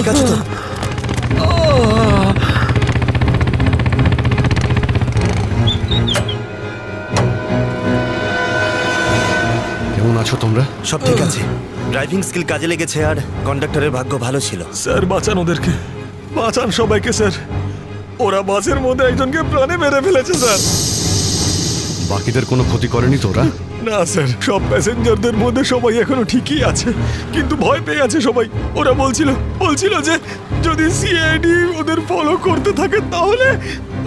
ঠিক আছে তো? কেমন আছো তোমরা? সব ঠিক আছে। ড্রাইভিং স্কিল কাজে লেগেছে আর কন্ডাক্টরের ভাগ্য ভালো ছিল। স্যার বাঁচান ওদেরকে, বাঁচান সবাইকে স্যার। ওরা বাসের মধ্যে একজনকে প্রাণে মেরে ফেলেছে স্যার। বাকিদের কোনো ক্ষতি করেনি তো ওরা? না স্যার, সব প্যাসেঞ্জারদের মধ্যে সবাই এখনো ঠিকই আছে, কিন্তু ভয় পেয়ে আছে সবাই। ওরা বলছিল যে যদি সিআইডি ওদের ফলো করতে থাকে তাহলে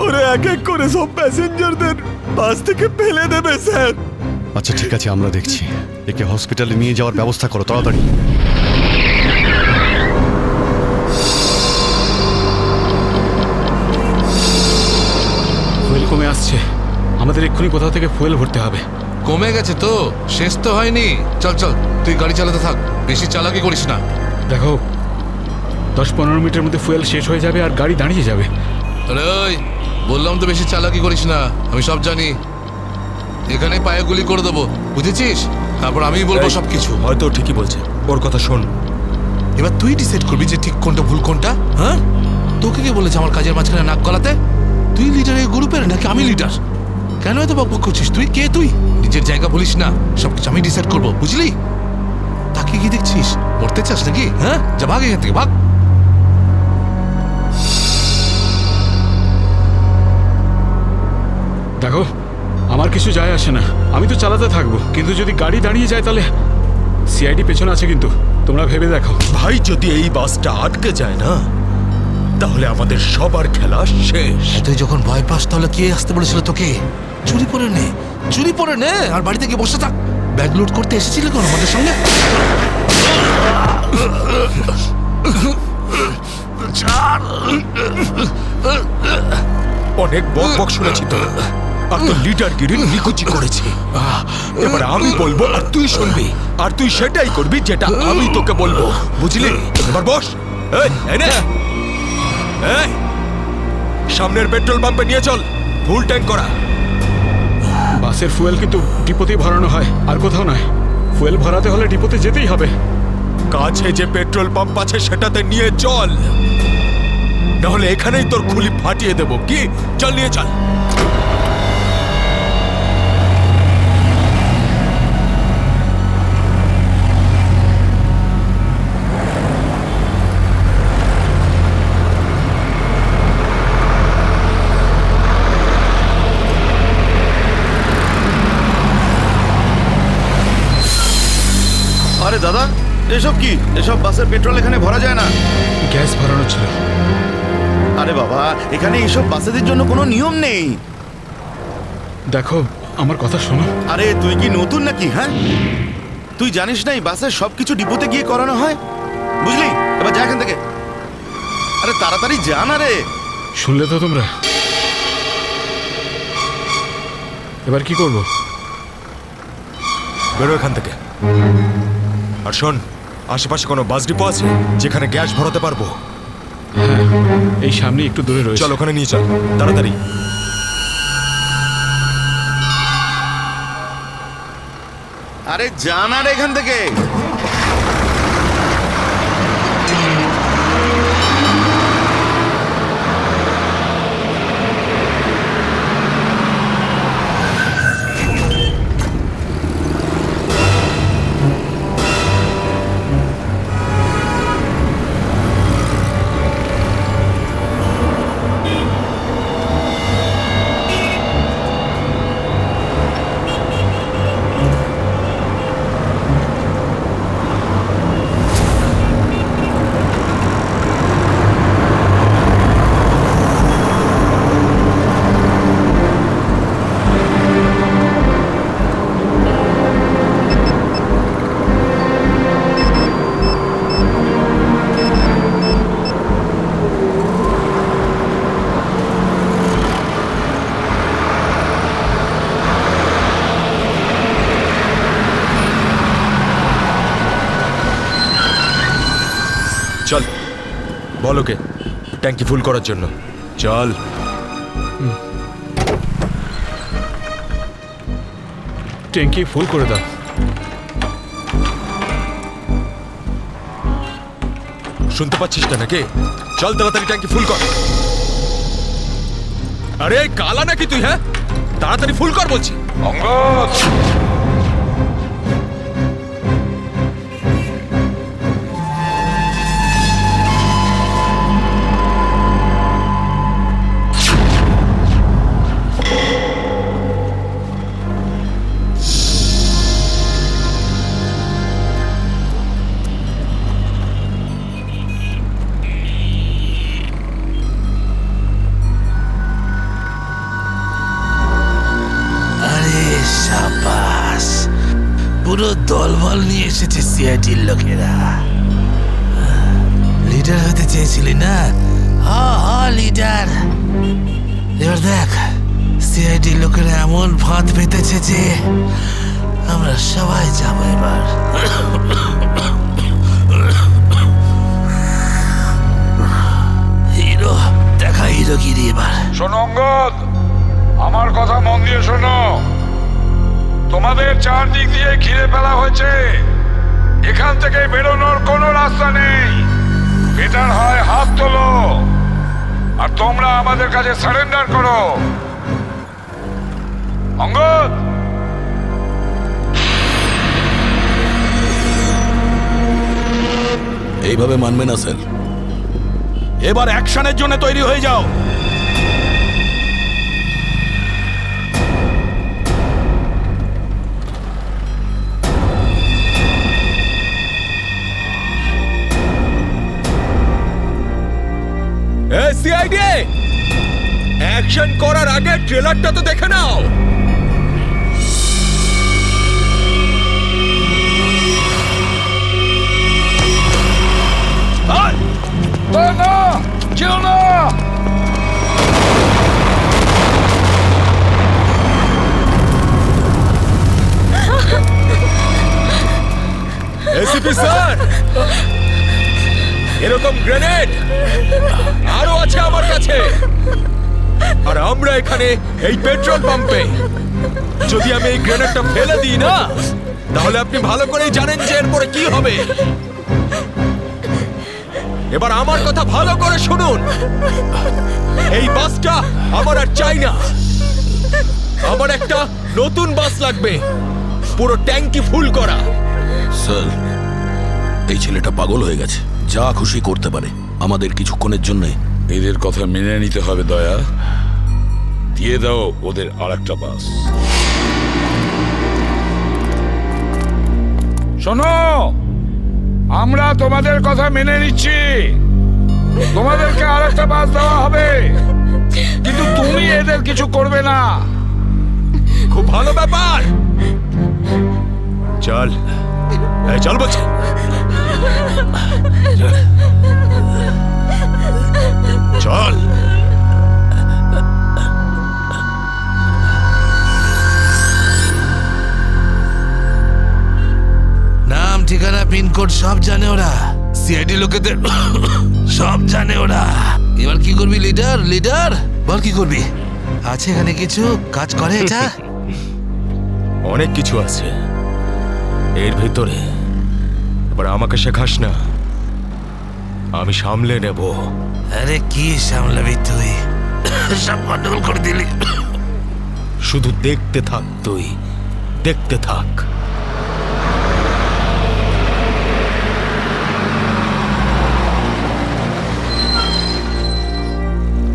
ওরা এক এক করে সব প্যাসেঞ্জারদের বাস থেকে ফেলে দেবে স্যার। আচ্ছা ঠিক আছে, আমরা দেখছি। একে হসপিটালে নিয়ে যাওয়ার ব্যবস্থা করো তাড়াতাড়ি। ফুয়েল কমে আসছে, আমাদের এক্ষুনি কোথাও থেকে ফুয়েল ভরতে হবে। কমে গেছে তো, শেষ তো হয়নি। চল চল, তুই গাড়ি চালাতে থাক, বেশি চালাকি করিস না। দেখো 10-15 মিনিটের মধ্যে ফুয়েল শেষ হয়ে যাবে আর গাড়ি দাঁড়িয়ে যাবে। আরে ওই, বললাম তো বেশি চালাকি করিস না, আমি সব জানি। এখানে পায়ে গুলি করে দেবো, বুঝেছিস? তারপর আমি বলবো সবকিছু। হয়তো ঠিকই বলছে, ওর কথা শোন। এবার তুই ডিসাইড করবি যে ঠিক কোনটা ভুল কোনটা। হ্যাঁ, তোকে কে বলেছে আমার কাজের মাঝখানে নাক গলাতে? তুই লিডার এই গ্রুপের নাকি আমি লিডার? কেন এত বকবক করছিস? তুই কে? তুই নিজের জায়গা বলিস না, সবকিছু আমি ডিসাইড করবো, বুঝলি? তাকে কি দেখছিস? মরতে চাস নাকি? হ্যাঁ, যা ভাগ এখান থেকে, ভাগ। দেখো আমার কিছু যায় আসে না, আমি তো চালাতে থাকবো, কিন্তু যদি গাড়ি দাঁড়িয়ে যায় তাহলে সিআইডি পেছনে আছে, কিন্তু তোমরা ভেবে দেখো। ভাই, যদি এই বাসটা আটকে যায় না তাহলে আমাদের সবার খেলা শেষ। তুই যখন ভয় পাস তাহলে কে আসতে বলেছিল তোকে? চুরি করে নে, চুরি করে নে, আর বাড়িতে গিয়ে বসে থাক। ব্যাগ লোড করতে এসেছিলে কেন আমাদের সঙ্গে? অনেক বক শুনেছি তো, আর তো লিডারগিরি নিকুচি করেছি। এবার আমি বলবো আর তুই শুনবি, আর তুই সেটাই করবি যেটা আমি তোকে বলবো, বুঝলি? এবার বস। এই, এই নে। এই, সামনের পেট্রোল পাম্পে নিয়ে চল, ফুল ট্যাঙ্ক করা। বাসের ফুয়েল কিন্তু ডিপোতেই ভরানো হয়, আর কোথাও নয়। ফুয়েল ভরাতে হলে ডিপোতে যেতেই হবে। কাছে যে পেট্রোল পাম্প আছে সেটাতে নিয়ে চল, নাহলে এখানেই তোর খুলি ফাটিয়ে দেবো। কি? চল, নিয়ে চল। আরে দাদা, এসব কি? এসব বাসের পেট্রোল এখানে ভরা যায় না। গ্যাস ভরানো ছিল। আরে বাবা, এখানে এইসব বাসেদের জন্য কোনো নিয়ম নেই। দেখো আমার কথা শোনো। আরে তুই কি নতুন নাকি? হ্যাঁ, তুই জানিস না এই বাসের সবকিছু ডিপোতে গিয়ে করানো হয়, বুঝলি? এবার যা এখান থেকে। আরে তাড়াতাড়ি যা না রে। শুনলে তো তোমরা? এবার কি করব? বেরো এখান থেকে। আর শোন, আশেপাশে কোনো বাস ডিপো আছে যেখানে গ্যাস ভরাতে পারবো? হ্যাঁ, এই সামনে একটু দূরে রয়েছে। চল, ওখানে নিয়ে চল তাড়াতাড়ি। আরে যা না রে এখান থেকে। চল, বল ওকে ট্যাঙ্কি ফুল করার জন্য। চল। ট্যাঙ্কি ফুল করে দাও। শুনতে পাচ্ছিস না নাকি? চল তাড়াতাড়ি ট্যাঙ্কি ফুল কর। আরে কালা নাকি তুই? হ্যাঁ, তাড়াতাড়ি ফুল কর বলছি। অঙ্গদ, আরে সাবাস, পুরো দলবল নিয়ে এসেছে সিআইডির লোকেরা। লিডার হতে চেয়েছিলি না? লিডার। এবার দেখ, সিআইডির লোকেরা এমন ফাঁদ পেতেছে যে আমরা সবাই যাবো এবার। হিরো দেখা, হিরোগিরি এবার। শোনো অঙ্গদ, আমার কথা মন দিয়ে শোনো। তোমাদের চারদিক দিয়ে ঘিরে ফেলা হয়েছে, এখান থেকে বেরোনোর কোনো রাস্তা নেই। বেটার হয় হাত তোলো আর তোমরা আমাদের কাছে সারেন্ডার করো। অঙ্গদ, এইভাবে মানবে না স্যার। এবার অ্যাকশনের জন্য তৈরি হয়ে যাও। সিআইডি, অ্যাকশন করার আগে ট্রেলারটা তো দেখে নাও। না, যেও না। এসিপি স্যার, এরকম গ্রেনেড আরো আছে আমার কাছে। আর আমরা এখানে এই পেট্রোল পাম্পে, যদি আমি এই গ্রেনেডটা ফেলে দিই না, তাহলে আপনি ভালো করেই জানেন যে এরপরে কি হবে। এবার আমার কথা ভালো করে শুনুন। এই বাসটা আমার আর চাই না। আমার একটা নতুন বাস লাগবে, পুরো ট্যাঙ্কি ফুল করা। স্যার, এই ছেলেটা পাগল হয়ে গেছে, যা খুশি করতে পারে আমাদের কিছুক্ষণের জন্য। এদের কথা মেনে নিতে হবে দয়া। দিয়ে দাও ওদের আর একটা বাস। শোনো, আমরা তোমাদের কথা মেনে নিচ্ছি, তোমাদেরকে আর একটা বাস দেওয়া হবে, কিন্তু তুমি এদের কিছু করবে না। খুব ভালো ব্যাপার। চল, এই চল বলছি। চল। নাম, ঠিকানা, পিনকোড সব জানে ওরা। সিআইডি লোকেদের সব জানে ওরা। এবার কি করবি লিডার? লিডার বল, কি করবি? আছে এখানে কিছু কাজ করে এটা? অনেক কিছু আছে এর ভিতরে। এবার আমাকে শেখাস না, আমি সামলে নেব। আরে কি সামলাবি তুই? সব গন্ডগোল করে দিলি। শুধু দেখতে থাক, তুই দেখতে থাক।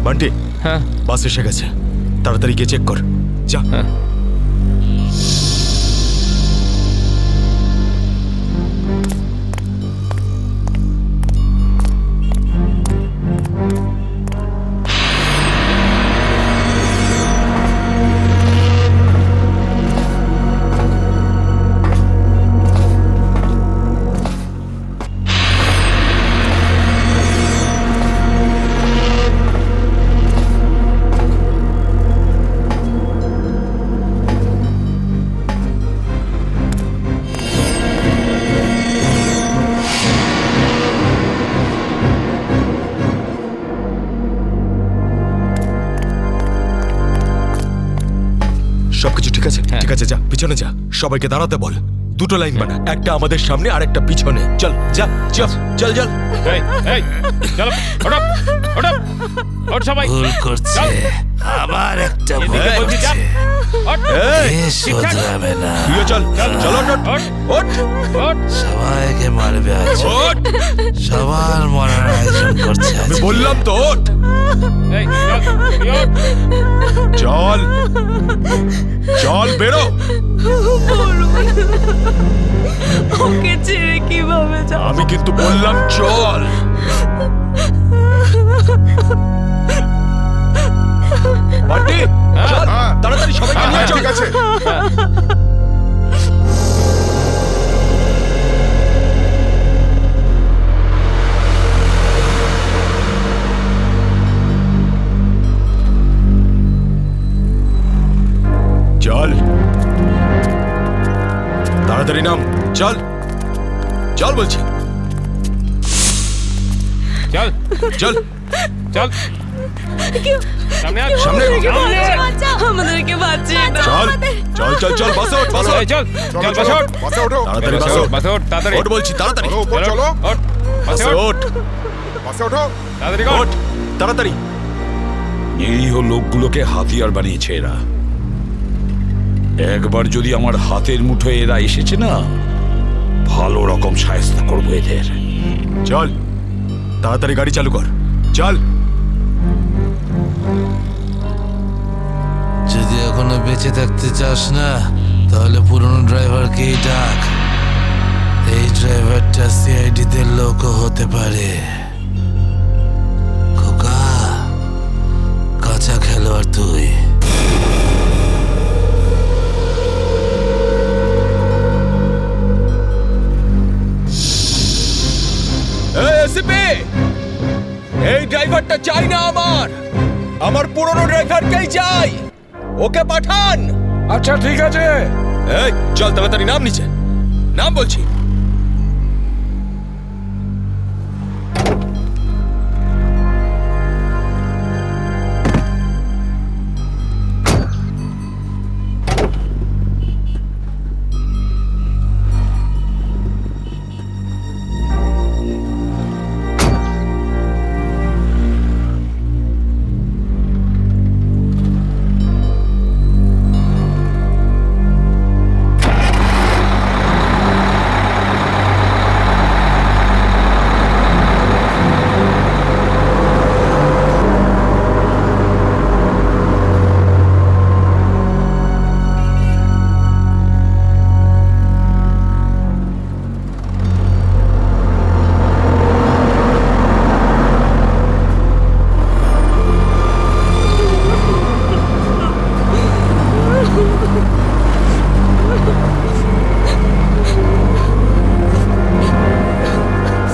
বান্টি, হ্যাঁ বাস এসে গেছে, তাড়াতাড়ি গিয়ে চেক কর। যা। সবকিছু ঠিক আছে? ঠিক আছে, যা পিছনে যা, সবাইকে দাঁড়াতে বল। দুটো লাইন বানা, একটা আমাদের সামনে আর একটা পিছনে। চল যা চল চল চল। এই এই চলো ওঠো ওঠো ওঠ সবাই ভুল করছে, আবার একটা ভুল এদিকে বলছি করছে। চাপ ওঠ এই এ শোধরাবে না, তুইও চল চল ওঠ ওঠ ওঠ ওঠ সবাইকে মারবে আজ, ওঠ। সবার মরার আয়োজন করছে আজ। আমি বললাম তো ওঠ। এই চল তুই ওঠ। চল চল বেরো। ওকে ছেড়ে কিভাবে যাব? আমি কিন্তু বললাম চল। বান্টি চল তাড়াতাড়ি সবাইকে নিয়ে চল। ঠিক আছে চল তাড়াতাড়ি নাম, চল চল বলছি, চল চল চল সামনে আয় সামনে আমাদেরকে বাঁচিয়ে দাও। চল চল চল চল বাসে ওঠ বাসে এই চল চল বাসে ওঠ বাসে ওঠো তাড়াতাড়ি বাসে বাসে ওঠ বাসে ওঠ তাড়াতাড়ি ওঠ বলছি তাড়াতাড়ি উপর চলো ওঠ বাসে বাসে ওঠ ওঠ বাসে ওঠো তাড়াতাড়ি ওঠ ওঠ তাড়াতাড়ি। নিরীহ লোকগুলোকে হাতিয়ার বানিয়েছে এরা। একবার যদি আমার হাতের মুঠোয় এরা এসেছে না, ভালো রকম শায়েস্তা করবো এদের। চল তাড়াতাড়ি গাড়ি চালু কর, চল। যদি এখনো বেঁচে থাকতে চাস না তাহলে পুরনো ড্রাইভারকেই ডাক। এই ড্রাইভারটা সিআইডি তে লোকও হতে পারে। খোকা, কাঁচা খেলোয়াড় তুই। এই এসিপি, এই ড্রাইভারটা চাই না আমার পুরনো ড্রাইভারকেই চাই, ওকে পাঠান। আচ্ছা ঠিক আছে এই চল তাড়াতাড়ি নাম নিচে, নাম বলছি।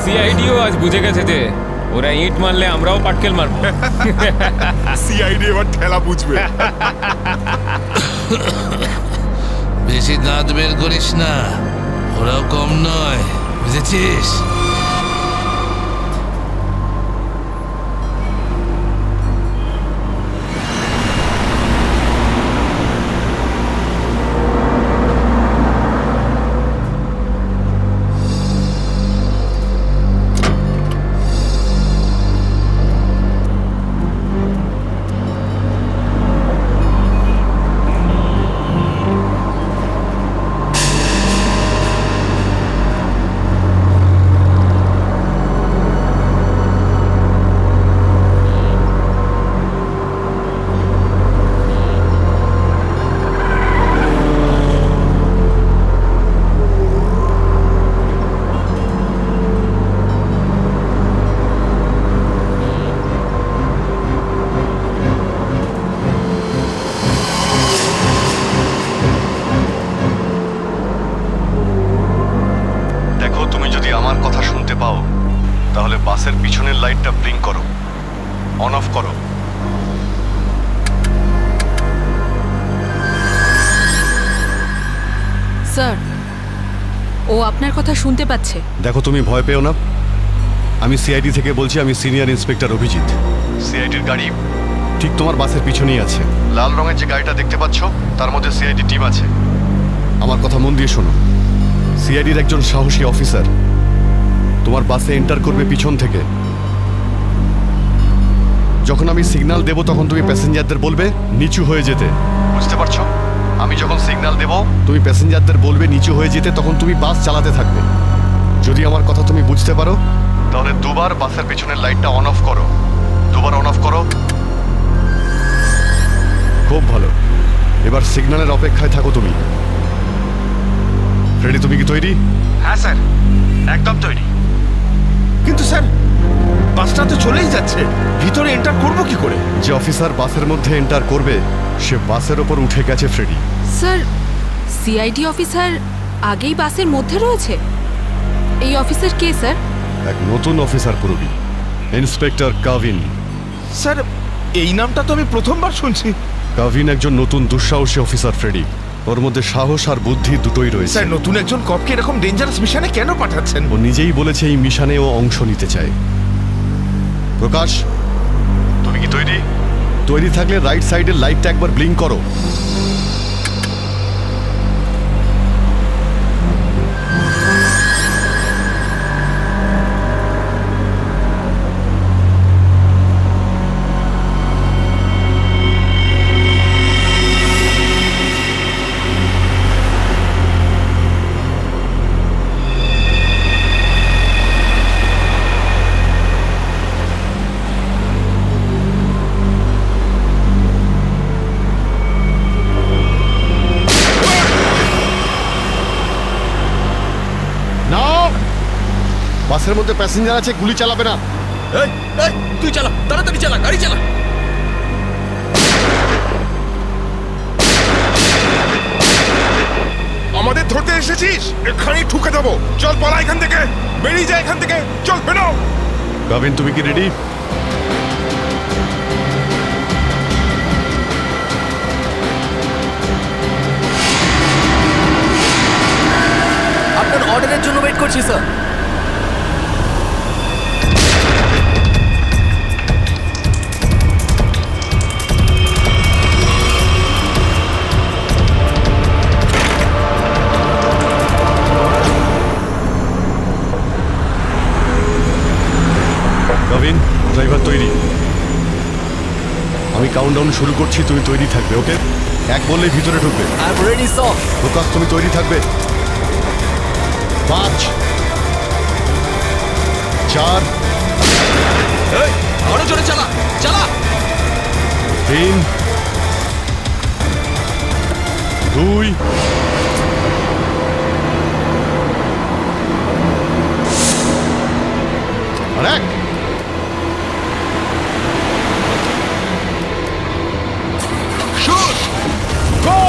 সিআইডিও আজ বুঝে গেছে যে ওরা ইট মারলে আমরাও পাটকেল মারবো। সিআইডি এবার ঠেলা বুঝবে বেশি দাঁত বের করিস না, ওরাও কম নয়, বুঝেছিস? তাহলে বাসের পিছনের লাইটটা ব্লিঙ্ক করো, অন অফ করো। স্যার, ও আপনার কথা শুনতে পাচ্ছে। দেখো, তুমি ভয় পেও না। আমি সিআইডি থেকে বলছি, আমি সিনিয়র ইন্সপেক্টর অভিজিৎ। সিআইডির গাড়ি ঠিক তোমার বাসের পিছনেই আছে। লাল রঙের যে গাড়িটা দেখতে পাচ্ছ, তার মধ্যে সিআইডি টিম আছে। আমার কথা মন দিয়ে শোনো। সিআইডির একজন সাহসী অফিসার তোমার বাসে এন্টার করবে পিছন থেকে। যখন আমি সিগন্যাল দেব তখন তুমি প্যাসেঞ্জারদের বলবে নিচু হয়ে যেতে, বুঝতে পারছো? আমি যখন সিগন্যাল দেব তুমি প্যাসেঞ্জারদের বলবে নিচু হয়ে যেতে, তখন তুমি বাস চালাতে থাকবে। যদি আমার কথা তুমি বুঝতে পারো তাহলে দুবার বাসের পেছনের লাইটটা অন অফ করো, দুবার অন অফ করো। খুব ভালো, এবার সিগন্যালের অপেক্ষায় থাকো তুমি। ফ্রেডি, তুমি কি তৈরি? হ্যাঁ স্যার, একদম তৈরি। কিন্তু স্যার, বাসটা তো চলেই যাচ্ছে, ভিতরে এন্টার করব কি করে? যে অফিসার বাসের মধ্যে এন্টার করবে সে বাসের ওপর উঠে গেছে ফ্রেডি। স্যার, সিআইডি অফিসার আগেই বাসের মধ্যে রয়েছে। এই অফিসার কে স্যার? এক নতুন অফিসার পুরবি, ইন্সপেক্টর কাভিন। স্যার, এই নামটা তো আমি প্রথমবার শুনছি। কাভিন একজন নতুন দুঃসাহসী অফিসার ফ্রেডি। ওর মধ্যে সাহস আর বুদ্ধি দুটোই রয়েছে। স্যার, নতুন একজন কপকে এরকম ডেঞ্জারাস মিশনে কেন পাঠাচ্ছেন? ও নিজেই বলেছে এই মিশনে ও অংশ নিতে চায়। প্রকাশ, তুমি কি তৈরি? তৈরি থাকলে রাইট সাইডের লাইটটা একবার ব্লিঙ্ক করো। বাসের মধ্যে প্যাসেঞ্জার আছে, গুলি চালাবে না। এই, এই, তুই চালা, তাড়াতাড়ি চালা, গাড়ি চালা। আমাদের ধরতে এসেছিস? এখানেই ঠুকে দেবো। চল পালা এখান থেকে, বেরিয়ে যা এখান থেকে, চল বেরো। কাভিন, তুমি কি রেডি? আপনার অর্ডারের জন্য ওয়েট করছি স্যার। কাভিন, ড্রাইভার তৈরি। আমি কাউন্টডাউন শুরু করছি, তুমি তৈরি থাকবে। ওকে, এক বললেই ভিতরে ঢুকবে। I am ready sir. Prakash, তুমি তৈরি থাকবে। 5 4 এই, আরো জোরে চালা, চালা। 3 2 আর 1। শুট, গো!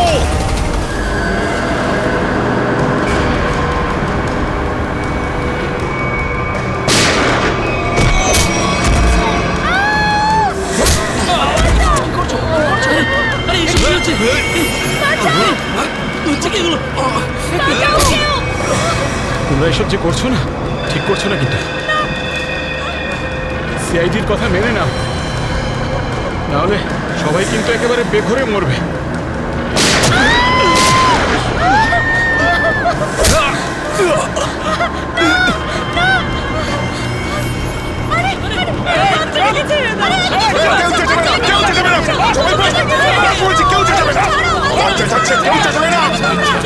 তোমরা এসব যে করছো না, ঠিক করছো না কিন্তু। সিআইডির কথা মেনে নাও, নাহলে সবাই কিন্তু একেবারে বেঘরে মরবে।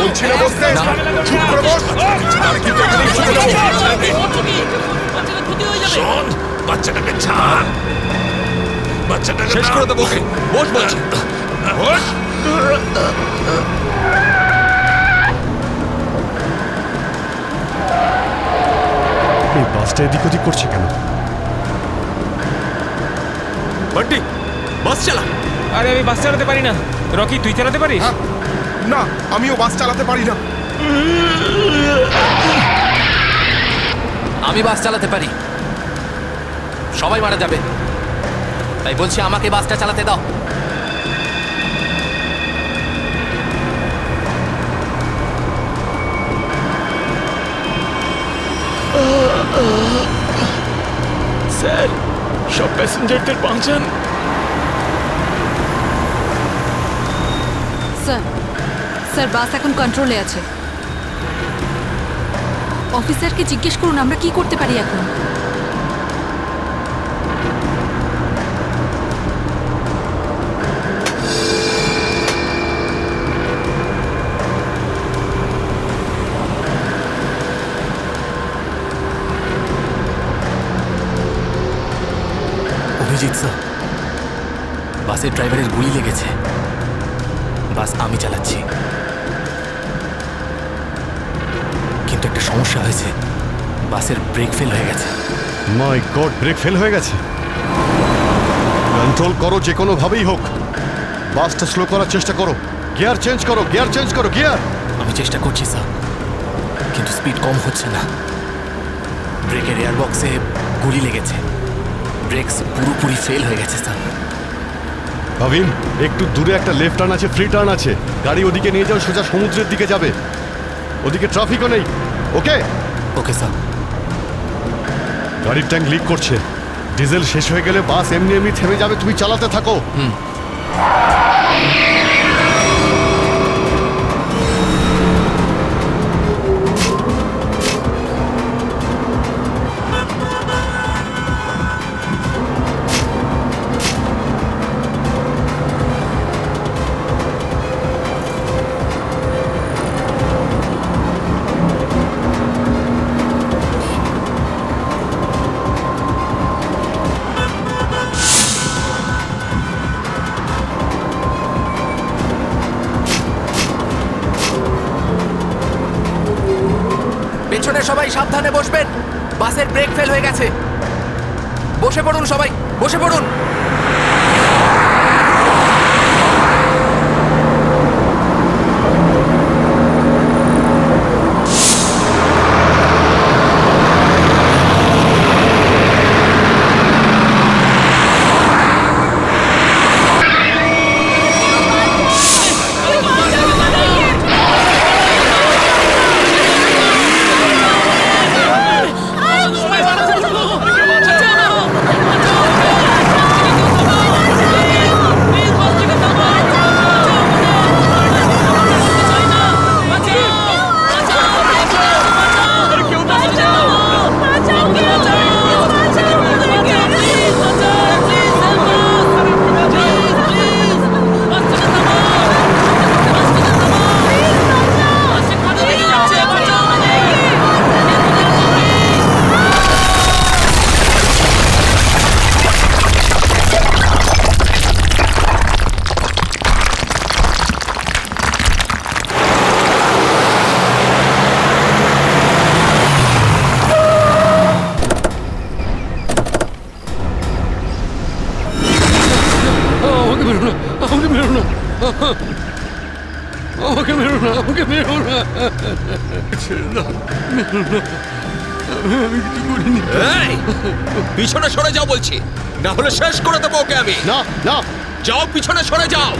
বলছি না বসতে, চুপ করে বস। আর কিন্তু এখানেই ঠুকে দেবো। শোন, বাচ্চাটাকে ছাড়, বাচ্চাটাকে শেষ করে দেবো ওকে। বস বলছি। বস। এই বাসটা এদিক ওদিক করছে কেন? বান্টি, বাস চালা। আরে আমি বাস চালাতে পারি না। রকি, তুই চালাতে পারিস? না, আমিও বাস চালাতে পারি না। আমি বাস চালাতে পারি, সবাই মারা যাবে, তাই বলছি আমাকে বাসটা চালাতে দাও। স্যার, সব প্যাসেঞ্জারদের বাঁচান। স্যার, স্যার বাস এখন কন্ট্রোলে আছে। অফিসারকে জিজ্ঞেস করুন আমরা কি করতে পারি এখন। অভিজিৎ স্যার, বাসের ড্রাইভারের গুলি লেগেছে। বাস আমি চালাচ্ছি, কিন্তু একটা সমস্যা হয়েছে। বাসের ব্রেক ফেল হয়ে গেছে। মাই গড, ব্রেক ফেল হয়ে গেছে। কন্ট্রোল করো যে কোনো ভাবেই হোক, বাসটা স্লো করার চেষ্টা করো। গিয়ার চেঞ্জ করো, গিয়ার চেঞ্জ করো, গিয়ার। আমি চেষ্টা করছি স্যার, কিন্তু স্পিড কম হচ্ছে না। ব্রেকের এয়ার বক্সে গুলি লেগেছে। ব্রেকস পুরোপুরি ফেল হয়ে গেছে স্যার। ভাবিন, একটু দূরে একটা লেফট টার্ন আছে, ফ্রি টার্ন আছে। গাড়ি ওদিকে নিয়ে যাও, সোজা সমুদ্রের দিকে যাবে। ওদিকে ট্রাফিকও নেই। ওকে ওকে স্যার। গাড়ির ট্যাঙ্ক লিক করছে। ডিজেল শেষ হয়ে গেলে বাস এমনি এমনি থেমে যাবে, তুমি চালাতে থাকো। পেছনে সবাই সাবধানে বসবেন, বাসের ব্রেক ফেল হয়ে গেছে। বসে পড়ুন সবাই, বসে পড়ুন। আমাকে মেরো না, আমাকে মেরো না, ছেড়ে দাও, মেরো না। আমি কিছু করিনি। পিছনে সরে যাও বলছি, না হলে শেষ করে দেবো ওকে আমি। না না, যাও, পিছনে সরে যাও।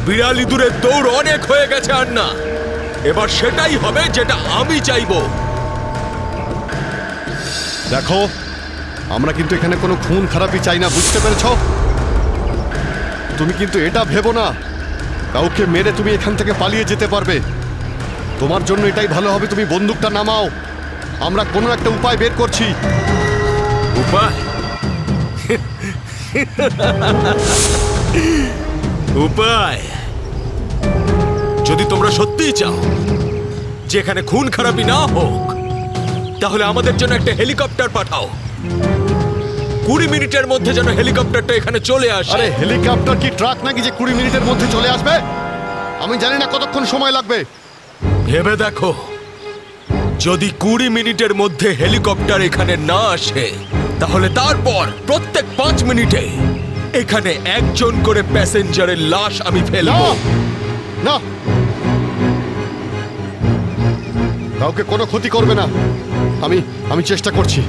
বিড়াল ইঁদুরের দৌড় অনেক হয়ে গেছে আর না। এবার সেটাই হবে যেটা আমি চাইবো। দেখো, আমরা কিন্তু এখানে কোনো খুন খারাপি চাই না, বুঝতে পেরেছো? তুমি কিন্তু এটা ভেবো না কাউকে মেরে তুমি এখান থেকে পালিয়ে যেতে পারবে। তোমার জন্য এটাই ভালো হবে, তুমি বন্দুকটা নামাও। আমরা কোনো একটা উপায় বের করছি। উপায়? উপায়? যদি তোমরা সত্যিই চাও যেখানে খুন খারাপি না হোক, তাহলে আমাদের জন্য একটা হেলিকপ্টার পাঠাও। 20 মিনিটের মধ্যে যেন হেলিকপ্টারটা এখানে চলে আসে। আরে হেলিকপ্টার কি ট্রাক নাকি যে 20 মিনিটের মধ্যে চলে আসবে? আমি জানি না কতক্ষণ সময় লাগবে। ভেবে দেখো, যদি 20 মিনিটের মধ্যে হেলিকপ্টার এখানে না আসে, তাহলে তারপর প্রত্যেক 5 মিনিটে এখানে একজন করে প্যাসেঞ্জারের লাশ আমি ফেলবো। না, কাউকে কোনো ক্ষতি করবে না। আমি চেষ্টা করছি।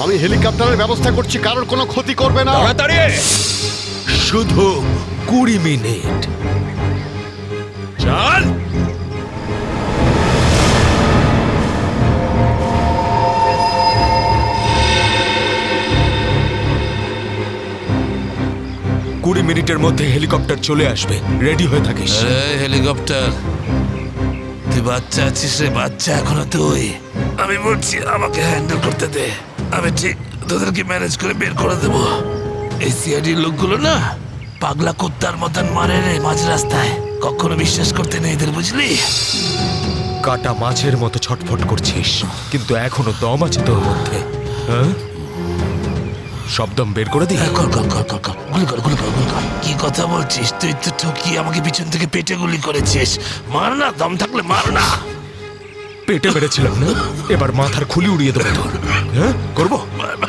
আমি হেলিকপ্টারের ব্যবস্থা করছি, কারোর কোনো ক্ষতি করবে না। তাড়াতাড়ি, শুধু 20 মিনিট। চল। কুড়ি মিনিটের মধ্যে হেলিকপ্টার চলে আসবে, রেডি হয়ে থাকিস। হেলিকপ্টার, তুই তুই বাচ্চা আছিস রে, বাচ্চা এখনো তুই। আমি বলছি আমাকে হ্যান্ডেল করতে দে, আমি ঠিক তোদেরকে ম্যানেজ করে বের করে দেবো। এই সিআইডির লোকগুলো না পাগলা কুত্তার মতন মারে রে মাঝ রাস্তায়, কখনো বিশ্বাস করতে নেই এদের, বুঝলি? কাটা মাছের মতো ছটফট করছিস, কিন্তু এখনো দম আছে তোর মধ্যে। হ্যাঁ, সব দম বের করে দি। কর কর কর কর কর, গুলি কর গুলি কর গুলি কর। কি কথা বলছিস? তুই তো ঠকিয়ে আমাকে পিছন থেকে পেটে গুলি করেছিস। মার না, দম থাকলে মার না। পেটে মেরেছিলাম না, এবার মাথার খুলি উড়িয়ে দেবো তোর। হ্যাঁ, করবো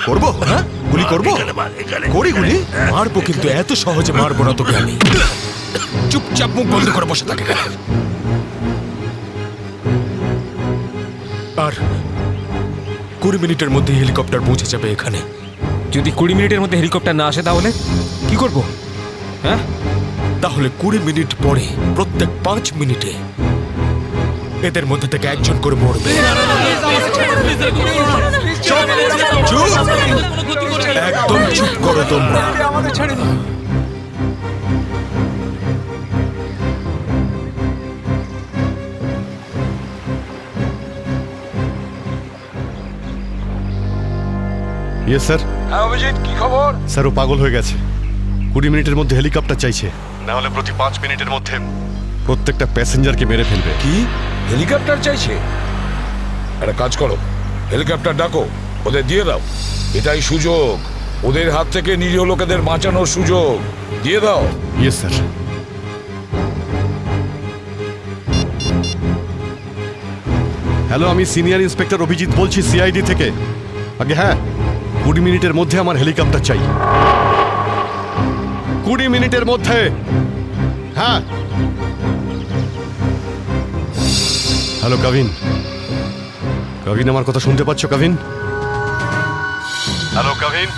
করবো, হ্যাঁ গুলি করবো, এখানে মার, এখানে। করি গুলি। মারবো, কিন্তু এত সহজে মারবো না তোকে আমি। চুপচাপ মুখ বন্ধ করে বসে থাকে। আর 20 মিনিটের মধ্যে হেলিকপ্টার পৌঁছে যাবে এখানে। যদি 20 মিনিটের মধ্যে হেলিকপ্টার না আসে তাহলে কি করব? হ্যাঁ, তাহলে 20 মিনিট পরে প্রত্যেক 5 মিনিটে এদের মধ্যে থেকে একজন করে মরবে। চুপ! একদম চুপ করো তোমরা। ইয়ে স্যার। হ্যাঁ অভিজিৎ, কি খবর? স্যার ও পাগল হয়ে গেছে। 20 মিনিটের মধ্যে হেলিকপ্টার চাইছে, না হলে প্রতি 5 মিনিটের মধ্যে প্রত্যেকটা প্যাসেঞ্জারকে মেরে ফেলবে। কি হেলিকপ্টার চাইছে? একটা কাজ করো, হেলিকপ্টার ডাকো, ওদের দিয়ে দাও। এটাই সুযোগ, ওদের হাত থেকে নিরীহ লোকেদের বাঁচানোর সুযোগ। দিয়ে দাও। Yes sir. হ্যালো, আমি সিনিয়র ইন্সপেক্টর অভিজিৎ বলছি সিআইডি থেকে। আগে হ্যাঁ, 20 মিনিটের মধ্যে আমার হেলিকপ্টার চাই। 20 মিনিটের মধ্যে। হ্যাঁ। হ্যালো কাভিন, কাভিন আমার কথা শুনতে পাচ্ছ কাভিন? হ্যালো কাভিন।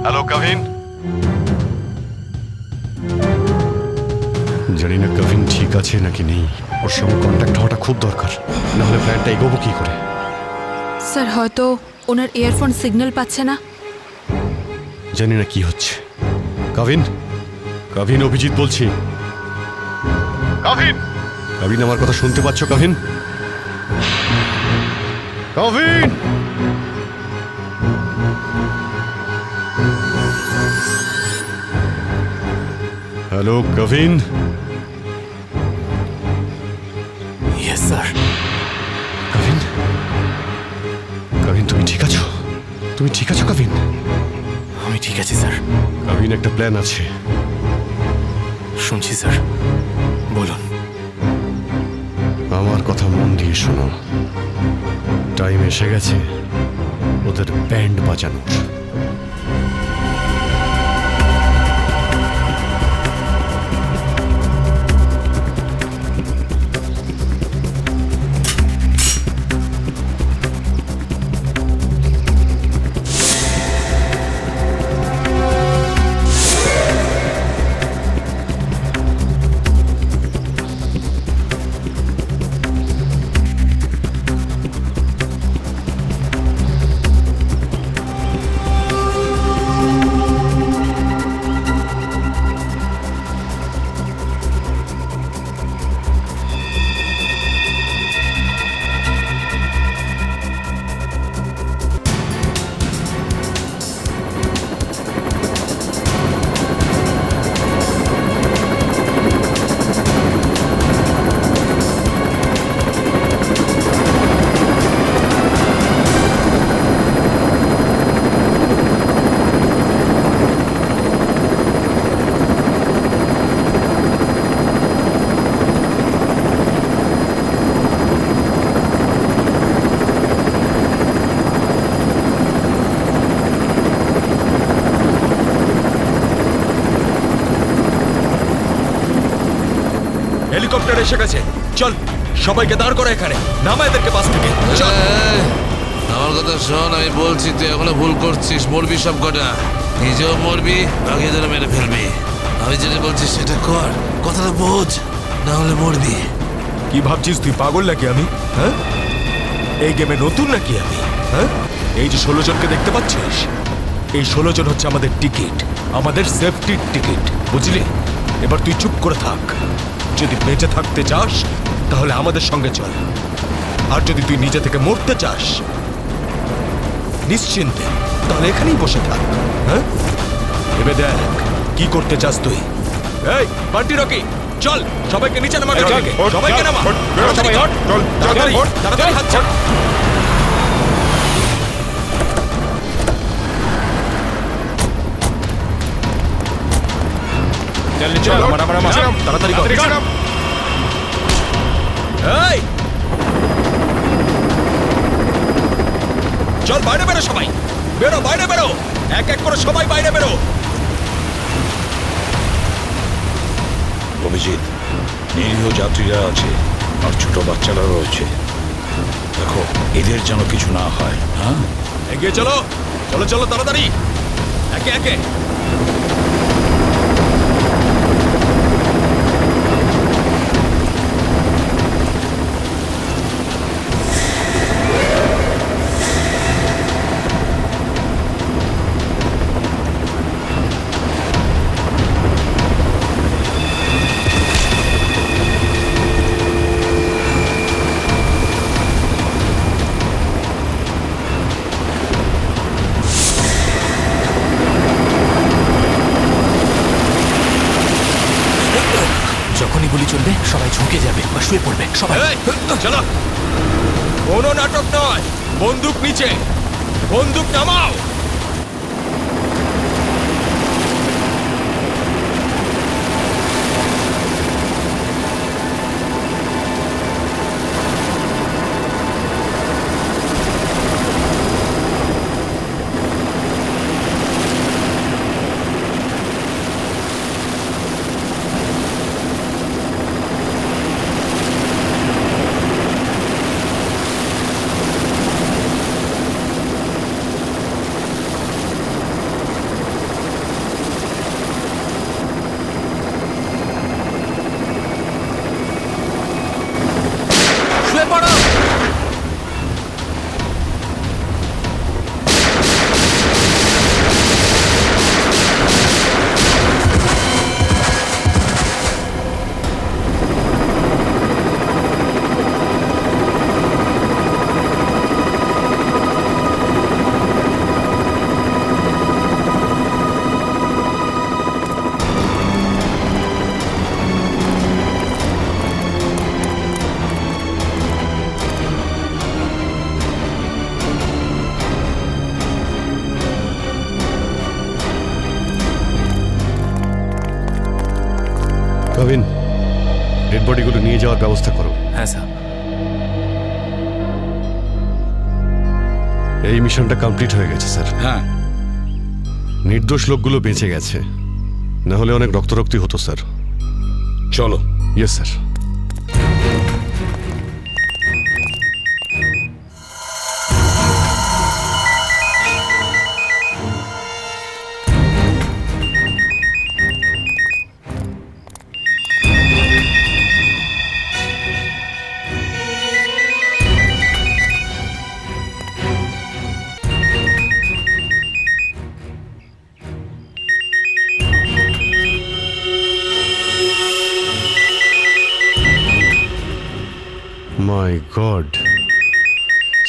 হ্যালো কাভিন। জানি না কাভিন ঠিক আছে নাকি নেই, ওর সঙ্গে কন্ট্যাক্ট হওয়াটা খুব দরকার, না হলে প্ল্যানটা এগোবো কি করে? স্যার হয়তো ওনার ইয়ারফোন সিগন্যাল পাচ্ছে না। জানি না কি হচ্ছে। কাভিন, কাভিন অভিজিৎ বলছি। কাভিন, কাভিন আমার কথা শুনতে পাচ্ছ Kavin? Kavin. Hello Kavin. Yes sir. Kavin, Kavin তুমি ঠিক আছো? তুমি ঠিক আছো কাভিন? আমি ঠিক আছি স্যার। কাভিন একটা প্ল্যান আছে। শুনছি স্যার, বলুন। আমার কথা মন দিয়ে শোনো, টাইম এসে গেছে ওদের ব্যান্ড বাজানোর। হেলিকপ্টার এসে গেছে, চল সবাইকে দাঁড় করা এখানে, নামা এদেরকে বাস থেকে। চল। আমার কথা শোন, আমি বলছি তুই এখনো ভুল করছিস। মরবি সব কটা, নিজেও মরবি, বাকিদের মেরে ফেলবি। আমি যেটা বলছি সেটা কর, কথাটা বোঝ, না হলে মরবি। কি ভাবছিস তুই পাগল নাকি আমি? হ্যাঁ, এই গেমে নতুন নাকি আমি? হ্যাঁ, এই যে 16 জনকে দেখতে পাচ্ছিস, এই 16 জন হচ্ছে আমাদের টিকিট, আমাদের সেফটির টিকিট, বুঝলি? এবার তুই চুপ করে থাক। যদি বেঁচে থাকতে চাস তাহলে আমাদের সঙ্গে চল, আর যদি তুই নিজে থেকে মরতে চাস নিশ্চিন্তে তাহলে এখানেই বসে থাক। হ্যাঁ, ভেবে দেখ কি করতে চাস তুই। এই বান্টি রকি, চল সবাইকে নিচে নামা, সবাইকে নামা, তাড়াতাড়ি তাড়াতাড়ি হাত ছাড়। তাড়াতাড়ি কর। এই চল বাইরে বেরো, সবাই বেরো, বাইরে বেরো, এক এক করে সবাই বাইরে বেরো। অভিজিৎ, নিরীহ যাত্রীরা আছে আর ছোট বাচ্চারা রয়েছে, দেখো এদের যেন কিছু না হয়। হ্যাঁ, এগিয়ে চলো, চলো চলো তাড়াতাড়ি, একে একে। যখনই গুলি চলবে সবাই ঝুঁকে যাবে বা শুয়ে পড়বে সবাই। এই, চলো, কোনো নাটক নয়, বন্দুক নিচে, বন্দুক নামাও। শুয়ে পড়ো। কবিন, ডেড বডিগুলো নিয়ে যাওয়ার ব্যবস্থা করো। হ্যাঁ স্যার। এই মিশনটা কমপ্লিট হয়ে গেছে স্যার। হ্যাঁ, নির্দোষ লোকগুলো বেঁচে গেছে, না হলে অনেক রক্তারক্তি হতো স্যার। চলো। Yes sir. My god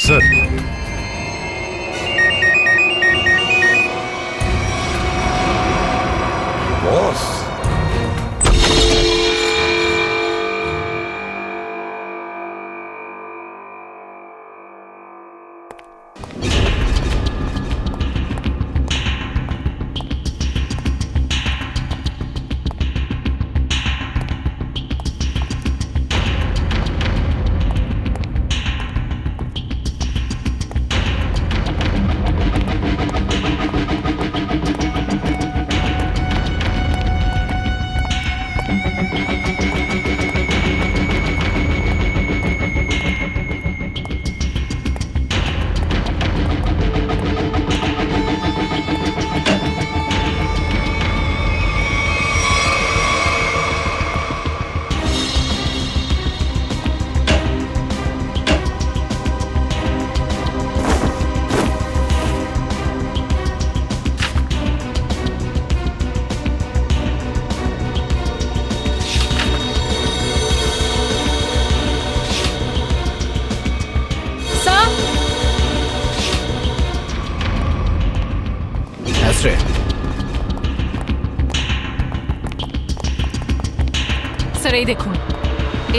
sir, boss, sir এই দেখুন,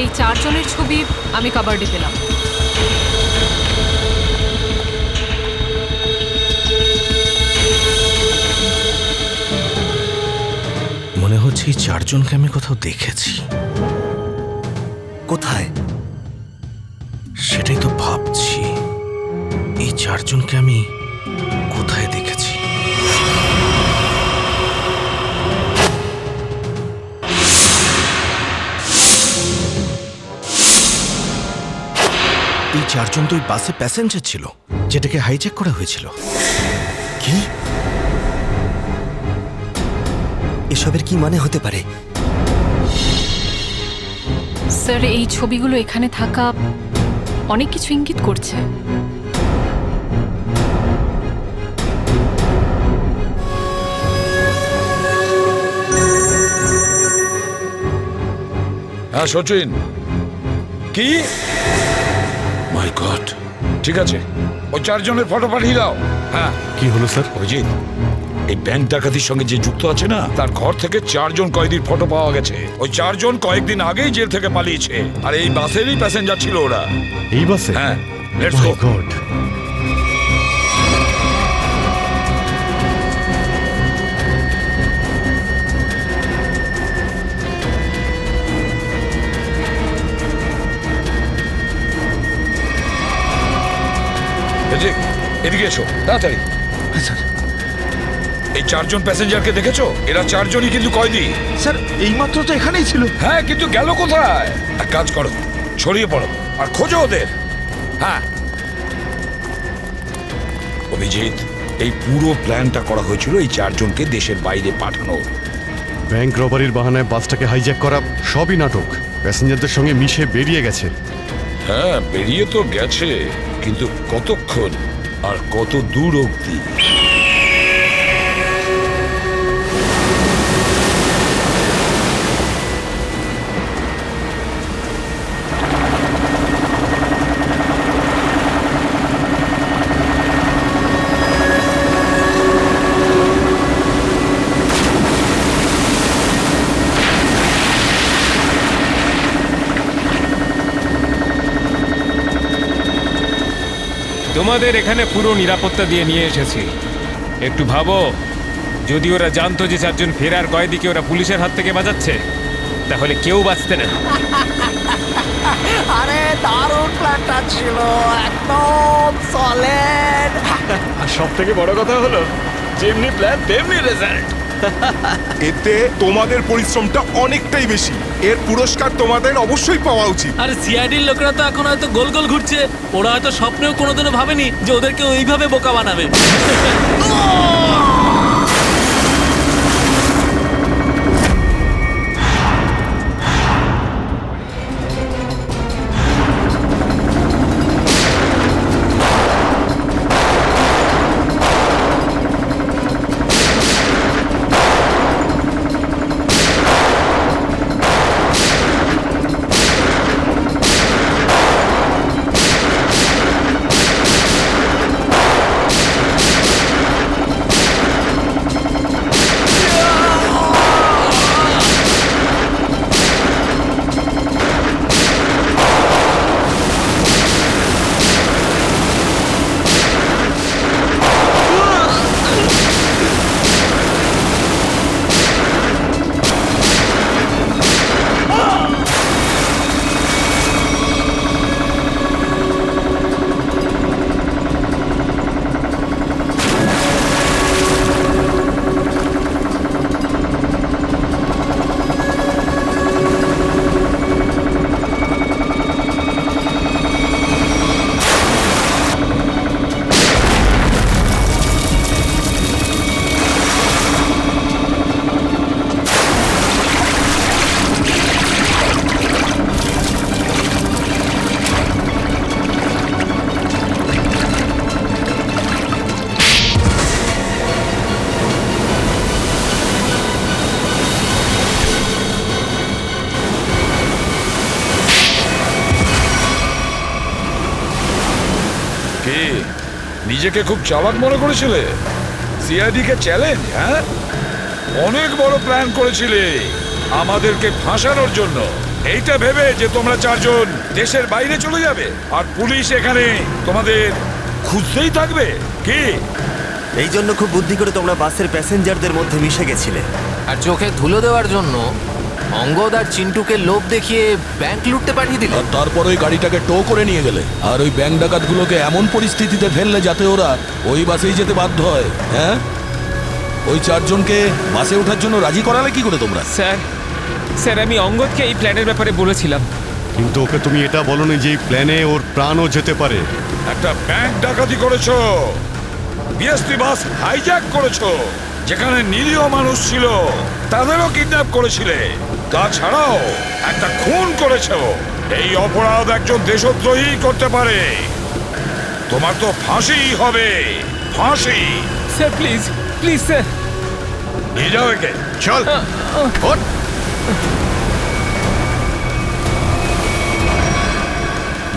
এই 4 জনের ছবি আমি কাবার্ডে পেলাম। মনে হচ্ছে এই 4 জনকে আমি কোথাও দেখেছি। কোথায়? সেটাই তো ভাবছি, এই 4 জনকে আমি কোথায় দেখেছি। এই 4 জন তো ওই বাসে প্যাসেঞ্জার ছিল যেটাকে হাইজ্যাক করা হয়েছিল। কি? এসবের কি মানে হতে পারে? স্যার এই ছবিগুলো এখানে থাকা অনেক কিছু ইঙ্গিত করছে। হ্যাঁ সচিন, কি? মাই গড, ঠিক আছে, ওই 4 জনের ফটো পাঠিয়ে দাও। হ্যাঁ কি হলো স্যার? অভিজিৎ, এই ব্যাংক ডাকাতির সঙ্গে যে যুক্ত আছে না, তার ঘর থেকে 4 জন কয়েদির ফটো পাওয়া গেছে। ওই 4 জন কয়েকদিন আগেই জেল থেকে পালিয়েছে, আর এই বাসেরই প্যাসেঞ্জার ছিল ওরা। এই বাসে? হ্যাঁ, লেটস গো। গড, এদিকে এসো তাড়াতাড়ি। এই 4 জন প্যাসেঞ্জারকে দেখেছো? এরা 4 জনই কিন্তু কয়েদি। স্যার এইমাত্র তো এখানেই ছিল। হ্যাঁ, কিন্তু গেল কোথায়? এক কাজ করো, ছড়িয়ে পড়ো আর খোঁজো ওদের। হ্যাঁ অভিজিৎ, এই পুরো প্ল্যানটা করা হয়েছিল এই 4 জনকে দেশের বাইরে পাঠানোর। ব্যাংক রবারির বাহানায় বাসটাকে হাইজ্যাক করা সবই নাটক। প্যাসেঞ্জারদের সঙ্গে মিশে বেরিয়ে গেছে। হ্যাঁ, বেরিয়ে তো গেছে, কিন্তু কতক্ষণ আর কত দূর অবধি? তোমাদের এখানে পুরো নিরাপত্তা দিয়ে নিয়ে এসেছি। একটু ভাবো, যদি ওরা জানতো যে 4 জন ফেরার কয়েদিকে ওরা পুলিশের হাত থেকে বাঁচাচ্ছে, তাহলে কেউ বাঁচতে না। আরে দারুণ প্ল্যানটা ছিল, একদম সলিড। আর সব থেকে বড় কথা হলো, যেমনি প্ল্যান তেমনি রেজাল্ট। এতে তোমাদের পরিশ্রমটা অনেকটাই বেশি। এর পুরস্কার তোমাদের অবশ্যই পাওয়া উচিত। আর সিআইডির লোকরা তো এখন হয়তো গোল গোল ঘুরছে। ওরা হয়তো স্বপ্নেও কোনোদিনও ভাবেনি যে ওদেরকে ওইভাবে বোকা বানাবে। নিজেকে খুব চালাক মনে করেছিলে? সিআইডি কে চ্যালেঞ্জ? হ্যাঁ, অনেক বড় প্ল্যান করেছিলে। আমাদেরকে ফাঁসানোর জন্য। এইটা ভেবে যে তোমরা চারজন দেশের বাইরে চলে যাবে আর পুলিশ এখানে তোমাদের খুঁজতেই থাকবে কি? এই জন্য খুব বুদ্ধি করে তোমরা বাসের প্যাসেঞ্জারদের মধ্যে মিশে গেছিলে। আর চোখে ধুলো দেওয়ার জন্য অঙ্গদ আর চিন্টুকে লোভ দেখিয়ে ব্যাংক লুটতে পাঠিয়ে দিলে। আর তারপর ওই গাড়িটাকে টো করে নিয়ে গেলে আর ওই ব্যাংক ডাকাতগুলোকে এমন পরিস্থিতিতে ফেললে যাতে ওরা ওই বাসেই যেতে বাধ্য হয়। হ্যাঁ, ওই চারজনকে বাসে ওঠার জন্য রাজি করালে কি করে তোমরা? স্যার আমি অঙ্গদকে এই প্ল্যানের ব্যাপারে বলেছিলাম। কিন্তু ওকে তুমি এটা বলনি যে এই প্ল্যানে ওর প্রাণও যেতে পারে। একটা ব্যাংক ডাকাতি করেছো, বিএসটি বাস হাইজ্যাক করেছো, যেখানে নিরীহ মানুষ ছিল তাদেরও কিডন্যাপ করেছিলে, তাছাড়াও একটা খুন করেছো। এই অপরাধ একজন দেশদ্রোহী করতে পারে। তোমার তো ফাঁসি হবে, ফাঁসি। স্যার প্লিজ প্লিজ স্যার, নিয়ে যাও একে। চল ওঠ।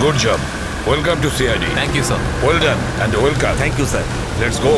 Good job. Welcome to CID. Thank you sir. Well done and welcome. Thank you sir. Let's go.